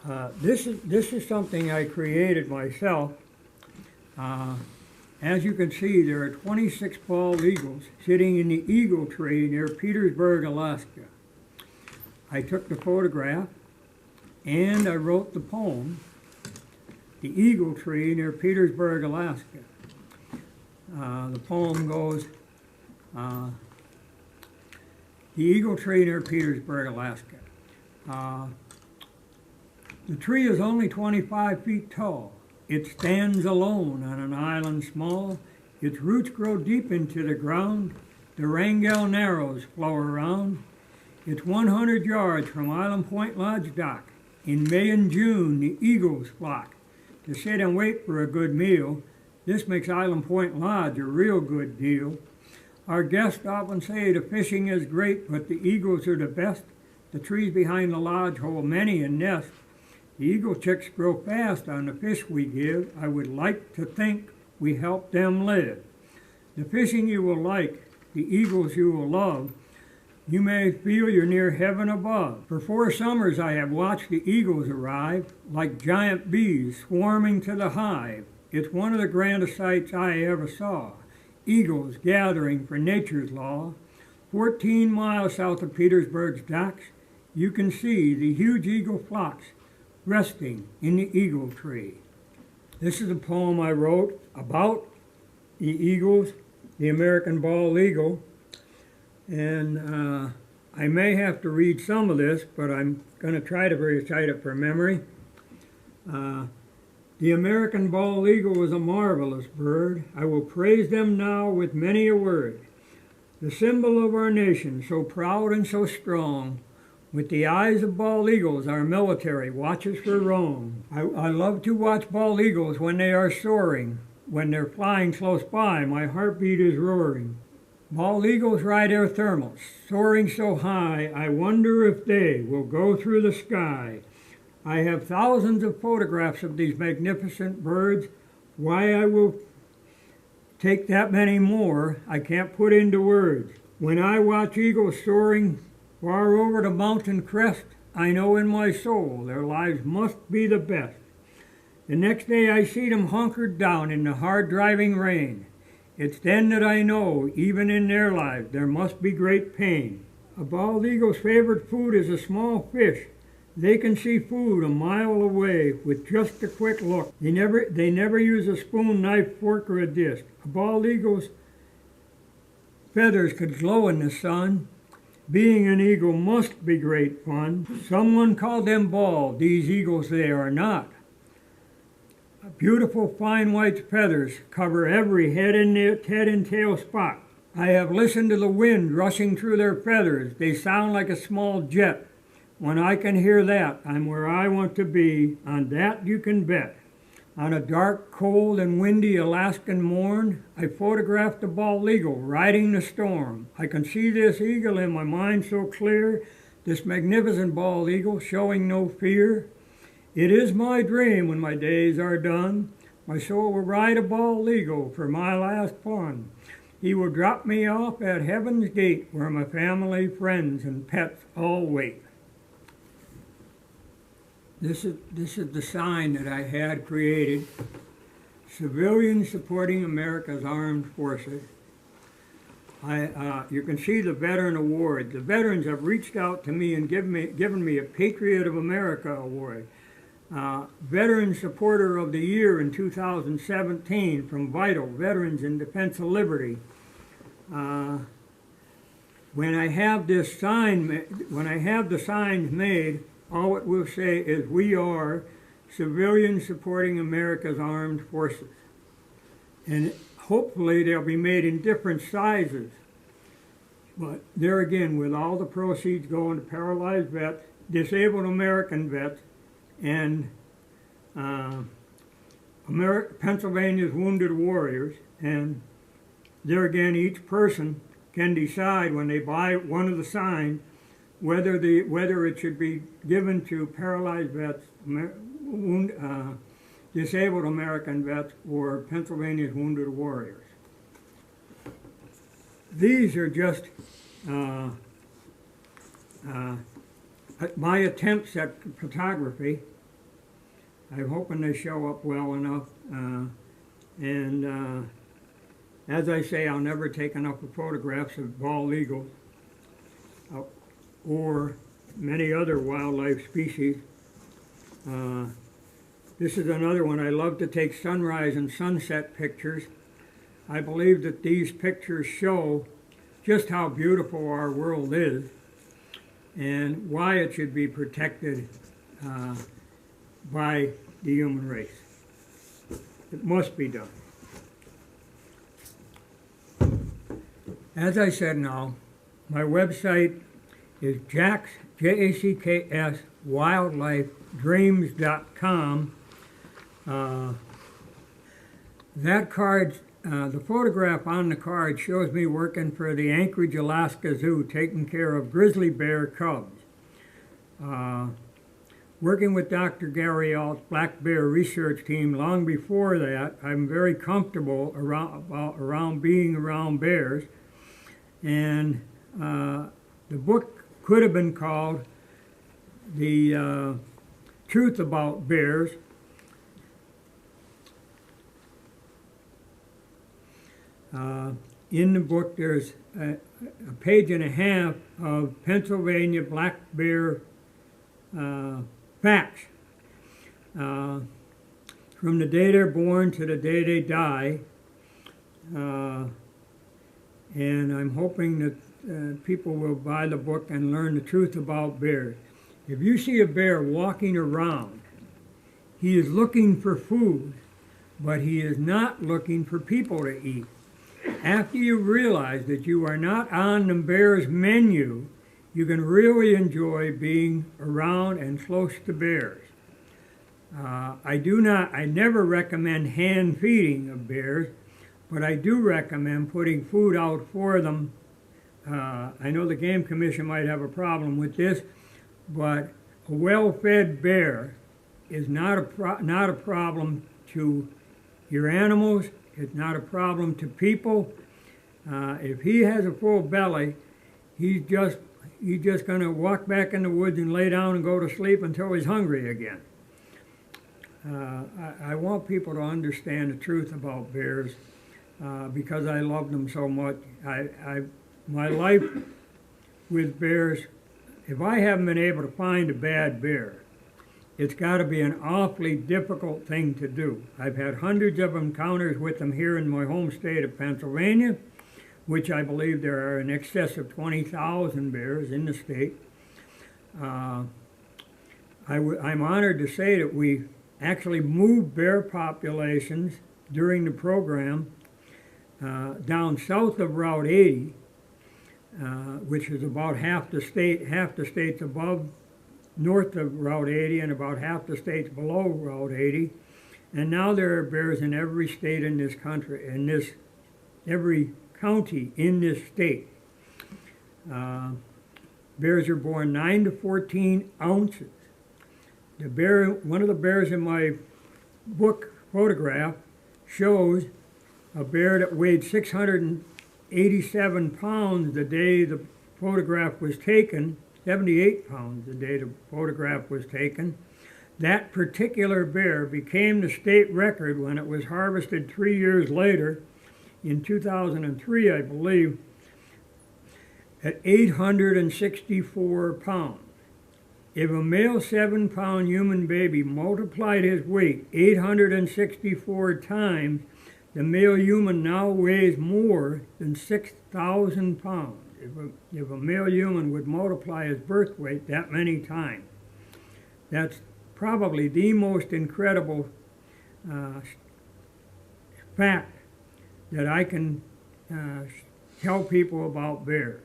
This is something I created myself. Uh, as you can see, there are 26 bald eagles sitting in the eagle tree near Petersburg, Alaska. I took the photograph and I wrote the poem, The Eagle Tree Near Petersburg, Alaska. The poem goes, The Eagle Tree Near Petersburg, Alaska. The tree is only 25 feet tall. It stands alone on an island small. Its roots grow deep into the ground. The Wrangell Narrows flow around. It's 100 yards from Island Point Lodge dock. In May and June, the eagles flock to sit and wait for a good meal. This makes Island Point Lodge a real good deal. Our guests often say the fishing is great, but the eagles are the best. The trees behind the lodge hold many a nest. The eagle chicks grow fast on the fish we give. I would like to think we help them live. The fishing you will like, the eagles you will love. You may feel you're near heaven above. For 4 summers I have watched the eagles arrive, like giant bees swarming to the hive. It's one of the grandest sights I ever saw. Eagles gathering for nature's law. 14 miles south of Petersburg's docks, you can see the huge eagle flocks resting in the eagle tree. This is a poem I wrote about the eagles, the American bald eagle, and I may have to read some of this, but I'm going to try to recite it from memory. The American bald eagle is a marvelous bird. I will praise them now with many a word. The symbol of our nation, so proud and so strong. With the eyes of bald eagles, our military watches for wrong. I love to watch bald eagles when they are soaring. When they're flying close by, my heartbeat is roaring. Bald eagles ride their thermals, soaring so high, I wonder if they will go through the sky. I have thousands of photographs of these magnificent birds. Why I will take that many more, I can't put into words. When I watch eagles soaring far over the mountain crest, I know in my soul their lives must be the best. The next day I see them hunkered down in the hard driving rain. It's then that I know, even in their lives, there must be great pain. A bald eagle's favorite food is a small fish. They can see food a mile away with just a quick look. They never use a spoon, knife, fork, or a dish. A bald eagle's feathers could glow in the sun. Being an eagle must be great fun. Someone called them bald. These eagles they are not. Beautiful fine white feathers cover every head and tail spot. I have listened to the wind rushing through their feathers. They sound like a small jet. When I can hear that, I'm where I want to be. On that you can bet. On a dark, cold, and windy Alaskan morn, I photographed the bald eagle riding the storm. I can see this eagle in my mind so clear, this magnificent bald eagle showing no fear. It is my dream when my days are done, my soul will ride a bald eagle for my last fun. He will drop me off at heaven's gate where my family, friends, and pets all wait. This is the sign that I had created. Civilians supporting America's armed forces. You can see the Veteran Award. The veterans have reached out to me and given me a Patriot of America Award. Veteran Supporter of the Year in 2017 from Vital, Veterans in Defense of Liberty. When I have the signs made, all it will say is, we are civilians supporting America's armed forces. And hopefully they'll be made in different sizes. But there again, with all the proceeds going to paralyzed vets, disabled American vets, and Pennsylvania's Wounded Warriors, and there again, each person can decide when they buy one of the signs whether it should be given to paralyzed vets, disabled American vets, or Pennsylvania's Wounded Warriors. These are just my attempts at photography. I'm hoping they show up well enough. And as I say, I'll never take enough photographs of bald eagles or many other wildlife species. This is another one. I love to take sunrise and sunset pictures. I believe that these pictures show just how beautiful our world is and why it should be protected by the human race. It must be done. As I said now, my website is Jacks, Jacks, wildlifedreams.com. That card, the photograph on the card shows me working for the Anchorage, Alaska Zoo, taking care of grizzly bear cubs. Working with Dr. Gary Alt's Black Bear Research Team long before that, I'm very comfortable around being around bears. And the book could have been called The Truth About Bears. In the book, there's a page and a half of Pennsylvania black bear facts. From the day they're born to the day they die. And I'm hoping that people will buy the book and learn the truth about bears. If you see a bear walking around, he is looking for food, but he is not looking for people to eat. After you realize that you are not on the bear's menu, you can really enjoy being around and close to bears. I never recommend hand feeding of bears, but I do recommend putting food out for them. I know the Game Commission might have a problem with this, but a well-fed bear is not a problem to your animals. It's not a problem to people. If he has a full belly, he's just going to walk back in the woods and lay down and go to sleep until he's hungry again. I want people to understand the truth about bears because I love them so much. My life with bears, if I haven't been able to find a bad bear, it's got to be an awfully difficult thing to do. I've had hundreds of encounters with them here in my home state of Pennsylvania, which I believe there are in excess of 20,000 bears in the state. I'm honored to say that we actually moved bear populations during the program down south of Route 80, which is about half the state's above north of Route 80 and about half the state's below Route 80. And now there are bears in every state in this country, every county in this state. Bears are born 9 to 14 ounces. One of the bears in my book photograph shows a bear that weighed 687 pounds the day the photograph was taken, 78 pounds the day the photograph was taken. That particular bear became the state record when it was harvested 3 years later, in 2003, I believe, at 864 pounds. If a male 7-pound human baby multiplied his weight 864 times, the male human now weighs more than 6,000 pounds. If a male human would multiply his birth weight that many times, that's probably the most incredible fact that I can tell people about bears.